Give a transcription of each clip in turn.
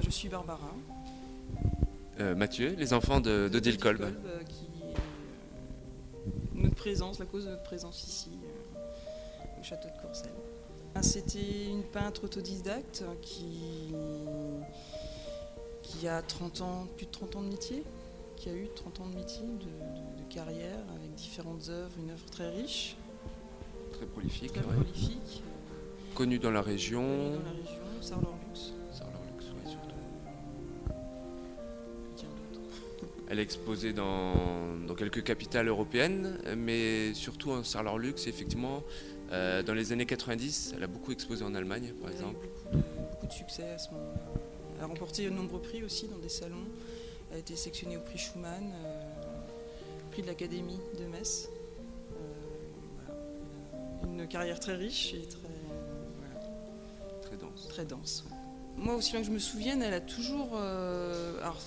Je suis Barbara. Mathieu, les enfants d'Odile Kolb. Notre présence, la cause de notre présence ici, au château de Courcelles. C'était une peintre autodidacte qui a 30 ans, plus de 30 ans de métier, qui a eu 30 ans de métier, de carrière, avec différentes œuvres, une œuvre très riche. Très prolifique. Très prolifique. Connue dans la région. Connue dans la région, Sarlor-Lux. Sarlor-Lux, oui, surtout. Elle est exposée dans quelques capitales européennes, mais surtout en Sarlor-Lux, effectivement, dans les années 90, elle a beaucoup exposé en Allemagne, par exemple. Elle a eu beaucoup de succès à ce moment-là. Elle a remporté de nombreux prix aussi dans des salons. Elle a été sélectionnée au prix Schumann, prix de l'Académie de Metz. Voilà. Une carrière très riche et très dense. Très dense. Ouais. Moi, aussi loin que je me souvienne, elle a toujours... alors,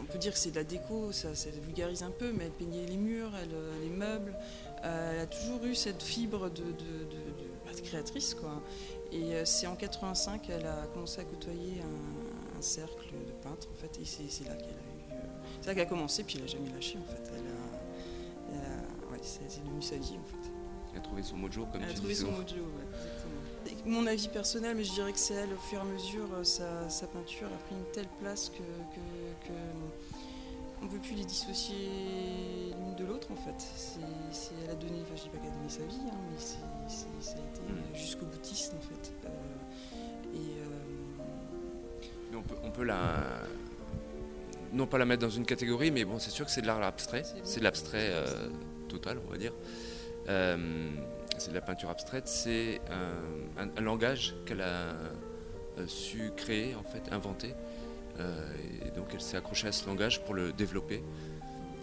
on peut dire que c'est de la déco, ça vulgarise un peu, mais elle peignait les murs, les meubles. Elle a toujours eu cette fibre de créatrice, quoi. Et c'est en 85 qu'elle a commencé à côtoyer un cercle de peintres, en fait, et c'est là qu'elle a eu... c'est là qu'elle a commencé, puis elle n'a jamais lâché, en fait. Ouais, c'est devenu sa vie, en fait. Elle a trouvé son mojo, comme tu disais. Elle a trouvé son mojo, ouais, exactement. Mon avis personnel, mais je dirais que c'est elle, au fur et à mesure, sa peinture a pris une telle place que on ne peut plus les dissocier l'une de l'autre, en fait. Elle a donné, enfin je dis pas qu'elle a donné sa vie, hein, mais ça a été jusqu'au boutiste, en fait. Mais on peut non pas la mettre dans une catégorie, mais bon, c'est sûr que c'est de l'art abstrait. C'est de l'abstrait total, on va dire. C'est de la peinture abstraite, c'est un langage qu'elle a su créer, en fait, inventer. Et donc elle s'est accrochée à ce langage pour le développer.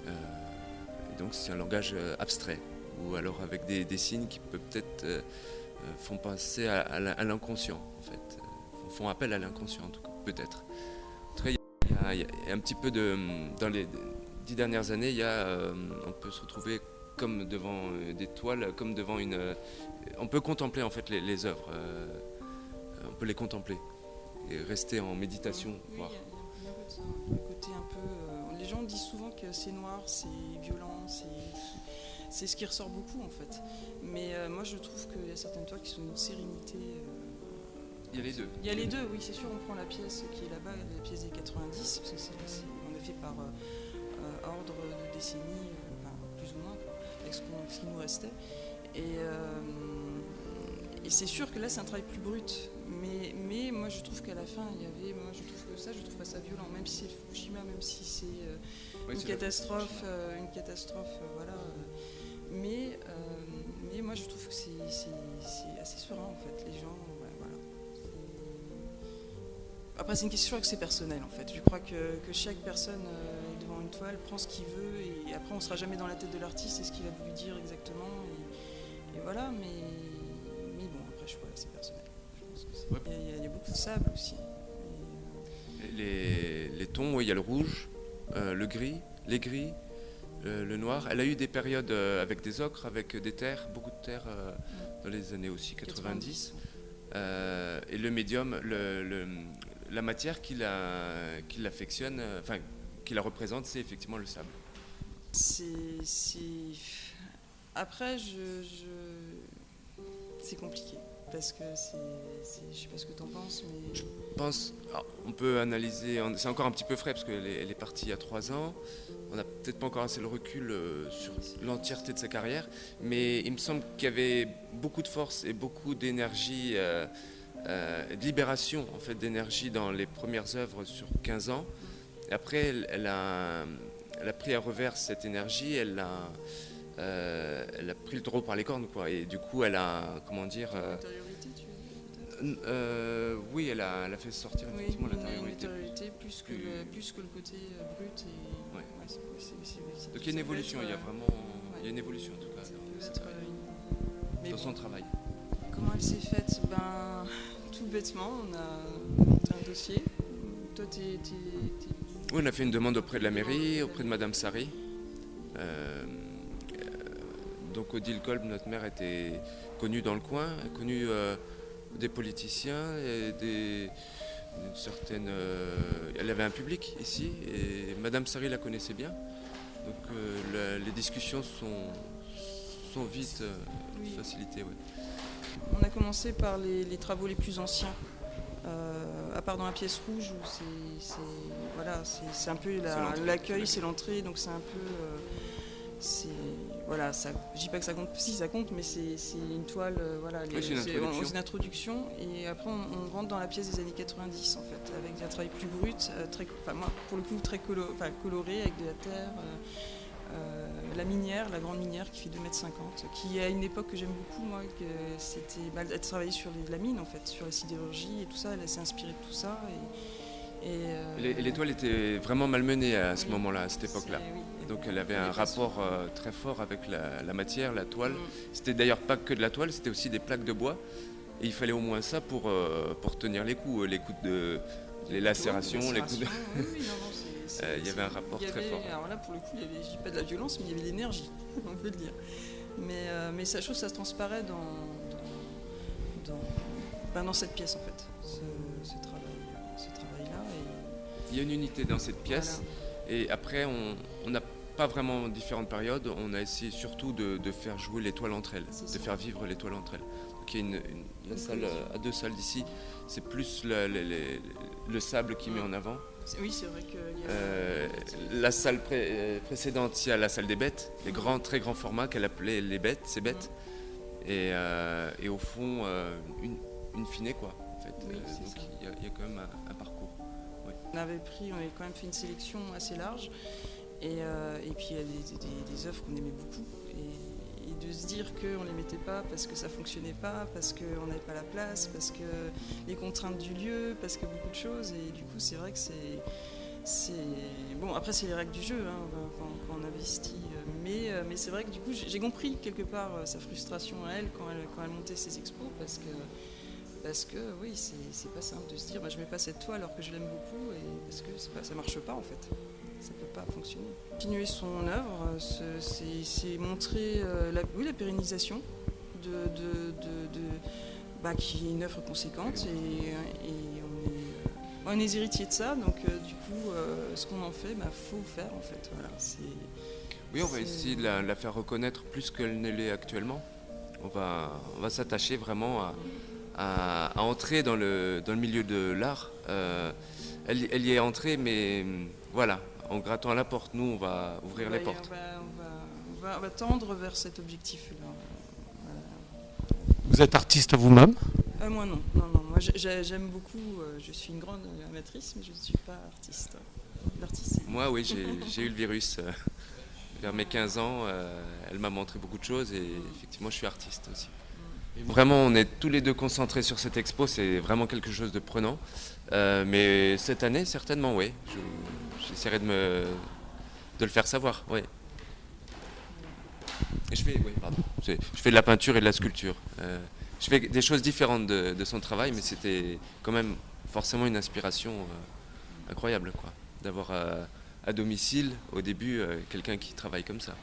Et donc c'est un langage abstrait, ou alors avec des signes qui peut-être font passer à l'inconscient, en fait. Font appel à l'inconscient, en tout cas, peut-être. Il y a un petit peu dans les 10 dernières années, on peut se retrouver comme devant des toiles, comme devant on peut contempler en fait les œuvres. On peut les contempler et rester en méditation. Oui, il y a un peu de ça. Un côté un peu. Les gens disent souvent que c'est noir, c'est violent, c'est ce qui ressort beaucoup, en fait. Mais moi, je trouve qu'il y a certaines toiles qui sont d'une sérénité. Il y a les deux. Il y a les deux, oui, c'est sûr. On prend la pièce qui est là-bas, la pièce des 90, parce que on a fait par ordre de décennie, plus ou moins, quoi, avec ce qui nous restait. Et c'est sûr que là, c'est un travail plus brut. Mais moi, je trouve qu'à la fin, je trouve pas ça violent, même si c'est Fukushima, même si c'est une catastrophe, voilà. Mais moi, je trouve que c'est assez serein, en fait. Les gens, ouais, voilà. Après, c'est une question que c'est personnel, en fait. Je crois que chaque personne devant une toile prend ce qu'il veut, et après, on ne sera jamais dans la tête de l'artiste et ce qu'il a voulu dire exactement. Et voilà, mais bon, après, voilà, c'est personnel. Il y a beaucoup de sable aussi. Les tons, oui, il y a le rouge, le gris, les gris, le noir. Elle a eu des périodes avec des ocres, avec des terres, beaucoup de terres dans les années aussi 90. Et le médium, la matière qui l'affectionne, enfin qui la représente, c'est effectivement le sable. Après, c'est compliqué. Parce que je sais pas ce que tu en penses, mais... Je pense, on peut analyser, c'est encore un petit peu frais parce qu'elle est partie il y a 3 ans, on n'a peut-être pas encore assez le recul sur l'entièreté de sa carrière, mais il me semble qu'il y avait beaucoup de force et beaucoup d'énergie, de libération en fait, d'énergie dans les premières œuvres sur 15 ans. Et après, elle a pris à revers cette énergie, elle a pris le taureau par les cornes, quoi. Et du coup, elle a, comment dire... L'intériorité, tu veux dire, peut-être oui, elle a fait sortir effectivement l'intériorité. L'intériorité plus que le côté brut. Et... Ouais. Ouais, donc il y a une évolution, il y a vraiment il y a une évolution en tout cas dans son travail. Comment elle s'est faite? Tout bêtement, on a monté un dossier. Toi, Oui, on a fait une demande auprès de la mairie, auprès de Madame Sari. Donc Odile Kolb, notre maire, était connue dans le coin, connue des politiciens et une certaine, elle avait un public ici et Madame Sari la connaissait bien. Donc les discussions sont vite Oui. facilitées. Ouais. On a commencé par les travaux les plus anciens, à part dans la pièce rouge où c'est un peu l'accueil, c'est l'entrée, donc c'est un peu, voilà, ça, je dis pas que ça compte, si ça compte, mais c'est une toile, voilà, C'est une introduction, et après on rentre dans la pièce des années 90 en fait, avec un travail plus brut, moi pour le coup très coloré, avec de la terre. La minière, la grande minière qui fait 2,50 m, qui à une époque que j'aime beaucoup, moi, que c'était elle travaillait sur la mine en fait, sur la sidérurgie et tout ça, elle s'est inspirée de tout ça. L'étoile était vraiment malmenée à ce moment-là, à cette époque-là. Oui. Donc elle avait un rapport très fort avec la matière, la toile. C'était d'ailleurs pas que de la toile, c'était aussi des plaques de bois. Et il fallait au moins ça pour tenir les coups les lacérations, les coups de... Oui, il y avait un rapport très fort. Alors là, pour le coup, il y avait, je dis pas de la violence, mais il y avait de l'énergie, on peut le dire. Mais ça se transparaît dans cette pièce, en fait, ce travail-là. Il y a une unité dans cette pièce. Voilà. Et après, on n'a pas vraiment différentes périodes. On a essayé surtout de faire jouer les toiles entre elles, faire vivre les toiles entre elles. Donc il y a une salle à 2 salles d'ici. C'est plus le sable qui met en avant. Oui, c'est vrai que... la salle précédente, il y a la salle des bêtes, les très grands formats qu'elle appelait les bêtes, ces bêtes. Et au fond, une finée, quoi. En fait. Oui, donc il y a quand même un parcours. Ouais. On avait quand même fait une sélection assez large. Et puis il y a des œuvres qu'on aimait beaucoup. Et de se dire qu'on ne les mettait pas parce que ça ne fonctionnait pas, parce qu'on n'avait pas la place, parce que les contraintes du lieu, parce que beaucoup de choses. Et du coup, c'est vrai que c'est... Bon, après, c'est les règles du jeu quand on investit. Mais c'est vrai que du coup, j'ai compris quelque part sa frustration à elle quand elle montait ses expos, parce que oui, c'est pas simple de se dire je ne mets pas cette toile alors que je l'aime beaucoup, et parce que ça ne marche pas en fait. Ça ne peut pas fonctionner. Continuer son œuvre, c'est montrer la pérennisation qui est une œuvre conséquente, et on est héritier de ça, donc du coup, ce qu'on en fait, faut faire en fait. Voilà, oui, on va essayer de la faire reconnaître plus qu'elle ne l'est actuellement. On va s'attacher vraiment à entrer dans le milieu de l'art. Elle y est entrée, mais voilà. En grattant à la porte, nous, on va ouvrir les portes. On va tendre vers cet objectif-là. Voilà. Vous êtes artiste vous-même ? Moi, non. Moi, j'aime beaucoup. Je suis une grande amatrice, mais je ne suis pas artiste. L'artiste, moi, oui, j'ai eu le virus. Vers mes 15 ans, elle m'a montré beaucoup de choses, et effectivement, je suis artiste aussi. Vraiment, on est tous les deux concentrés sur cette expo. C'est vraiment quelque chose de prenant. Mais cette année, certainement, oui. J'essaierai de le faire savoir, oui. Et je fais de la peinture et de la sculpture. Je fais des choses différentes de son travail, mais c'était quand même forcément une inspiration incroyable, quoi. D'avoir à domicile, au début, quelqu'un qui travaille comme ça.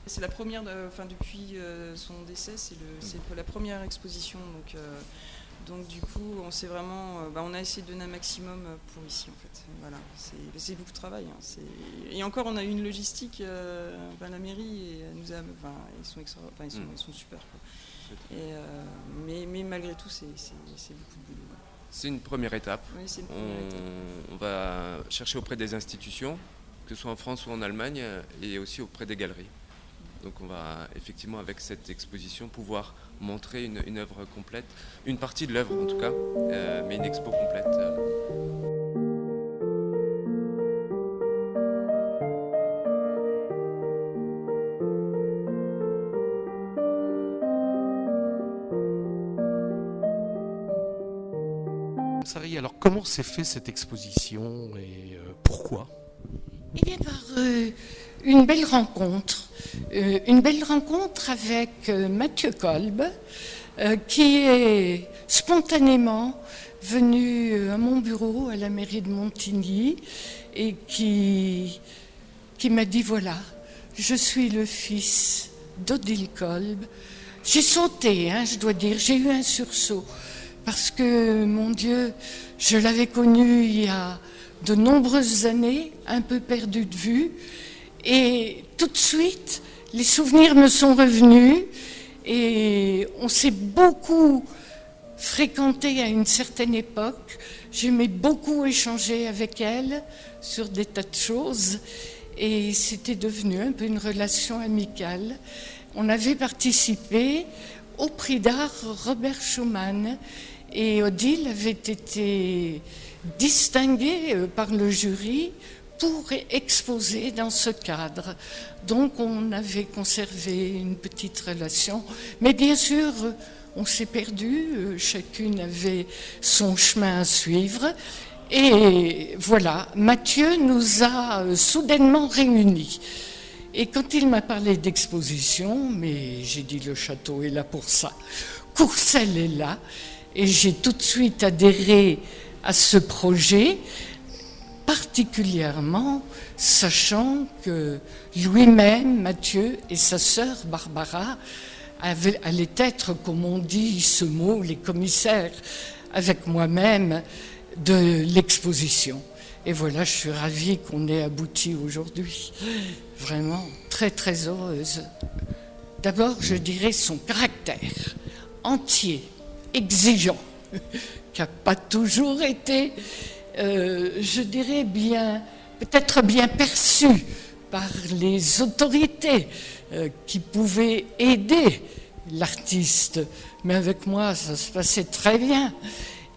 C'est la première, depuis son décès, c'est la première exposition. Donc du coup, on s'est vraiment, on a essayé de donner un maximum pour ici en fait. Voilà, c'est beaucoup de travail. Et encore, on a eu une logistique. La mairie, et nous a, ils sont super. Quoi. Mais malgré tout, c'est beaucoup de boulot. C'est une première étape. Oui, c'est une première étape. On va chercher auprès des institutions, que ce soit en France ou en Allemagne, et aussi auprès des galeries. Donc on va effectivement, avec cette exposition, pouvoir montrer une œuvre complète, une partie de l'œuvre en tout cas, mais une expo complète. Sari, alors comment s'est fait cette exposition et pourquoi ? Eh bien, par une belle rencontre avec Mathieu Kolb, qui est spontanément venu à mon bureau à la mairie de Montigny et qui m'a dit voilà, je suis le fils d'Odile Kolb. J'ai sauté, je dois dire, j'ai eu un sursaut. parce que, mon Dieu, je l'avais connu il y a de nombreuses années, un peu perdu de vue, et tout de suite, les souvenirs me sont revenus, et on s'est beaucoup fréquenté à une certaine époque. J'aimais beaucoup échanger avec elle sur des tas de choses, et c'était devenu un peu une relation amicale. On avait participé au prix d'art Robert Schumann, et Odile avait été distinguée par le jury pour exposer dans ce cadre. Donc on avait conservé une petite relation, mais bien sûr on s'est perdu, chacune avait son chemin à suivre, et voilà, Mathieu nous a soudainement réunis. Et quand il m'a parlé d'exposition, mais j'ai dit le château est là pour ça, Courcelles est là, et j'ai tout de suite adhéré à ce projet, particulièrement sachant que lui-même, Mathieu, et sa sœur Barbara allaient être, comme on dit ce mot, les commissaires avec moi-même de l'exposition. Et voilà, je suis ravie qu'on ait abouti aujourd'hui. Vraiment très très heureuse. D'abord, je dirais son caractère entier, exigeant, qui n'a pas toujours été, je dirais bien, peut-être bien perçu par les autorités qui pouvaient aider l'artiste. Mais avec moi, ça se passait très bien.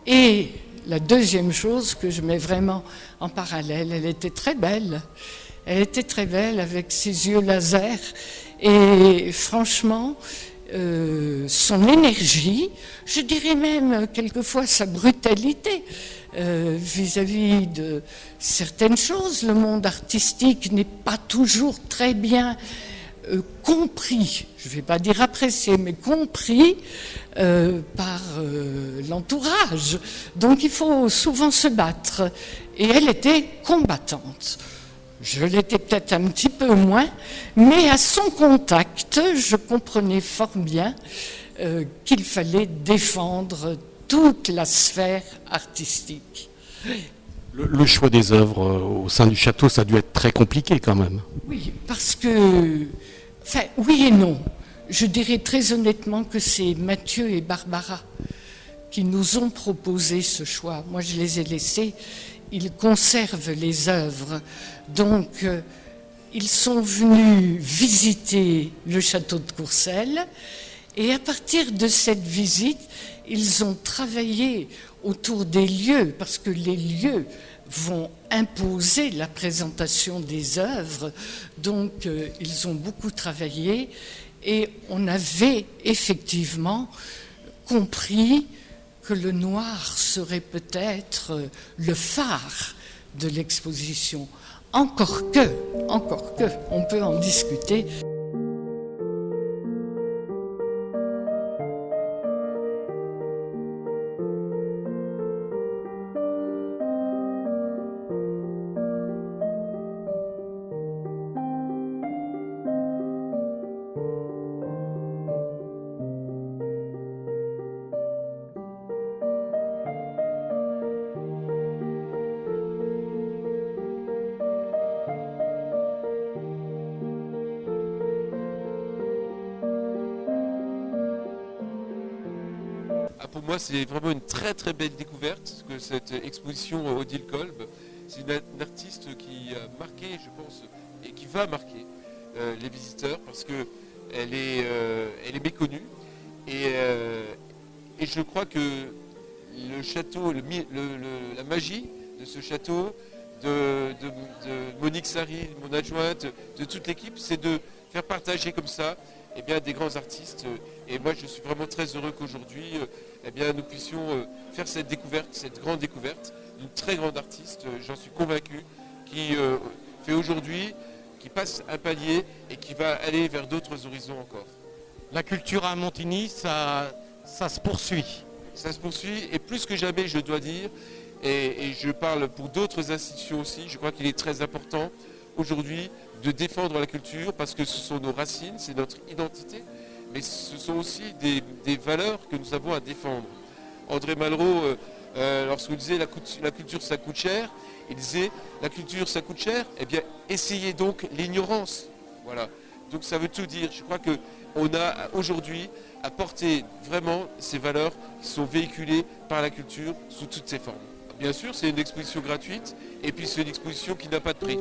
Et la deuxième chose que je mets vraiment en parallèle, elle était très belle. Elle était très belle avec ses yeux laser. Et franchement, son énergie, je dirais même quelquefois sa brutalité vis-à-vis de certaines choses. Le monde artistique n'est pas toujours très bien compris, je ne vais pas dire apprécié, mais compris par l'entourage. Donc il faut souvent se battre. Et elle était combattante. Je l'étais peut-être un petit peu moins, mais à son contact, je comprenais fort bien qu'il fallait défendre toute la sphère artistique. Le choix des œuvres au sein du château, ça a dû être très compliqué quand même. Oui, parce que... Enfin, oui et non. Je dirais très honnêtement que c'est Mathieu et Barbara qui nous ont proposé ce choix. Moi, je les ai laissés. Ils conservent les œuvres. Donc, ils sont venus visiter le château de Courcelles. Et à partir de cette visite, ils ont travaillé autour des lieux, parce que les lieux vont imposer la présentation des œuvres. Donc, ils ont beaucoup travaillé. Et on avait effectivement compris que le noir serait peut-être le phare de l'exposition. Encore que, on peut en discuter. Pour moi, c'est vraiment une très très belle découverte que cette exposition Odile Kolb. C'est une artiste qui a marqué, je pense, et qui va marquer les visiteurs parce qu'elle est méconnue. Et je crois que le château, la magie de ce château, de Monique Sari, mon adjointe, de toute l'équipe, c'est de faire partager comme ça des grands artistes. Et moi, je suis vraiment très heureux qu'aujourd'hui, nous puissions faire cette découverte, cette grande découverte d'une très grande artiste, j'en suis convaincu, qui fait aujourd'hui, qui passe un palier et qui va aller vers d'autres horizons encore. La culture à Montigny, ça se poursuit. Ça se poursuit, et plus que jamais, je dois dire, et je parle pour d'autres institutions aussi, je crois qu'il est très important aujourd'hui de défendre la culture parce que ce sont nos racines, c'est notre identité, mais ce sont aussi des valeurs que nous avons à défendre. André Malraux, lorsqu'il disait la culture ça coûte cher, il disait la culture ça coûte cher, eh bien essayez donc l'ignorance. Voilà. Donc ça veut tout dire. Je crois qu'on a aujourd'hui à porter vraiment ces valeurs qui sont véhiculées par la culture sous toutes ses formes. Bien sûr, c'est une exposition gratuite et puis c'est une exposition qui n'a pas de prix.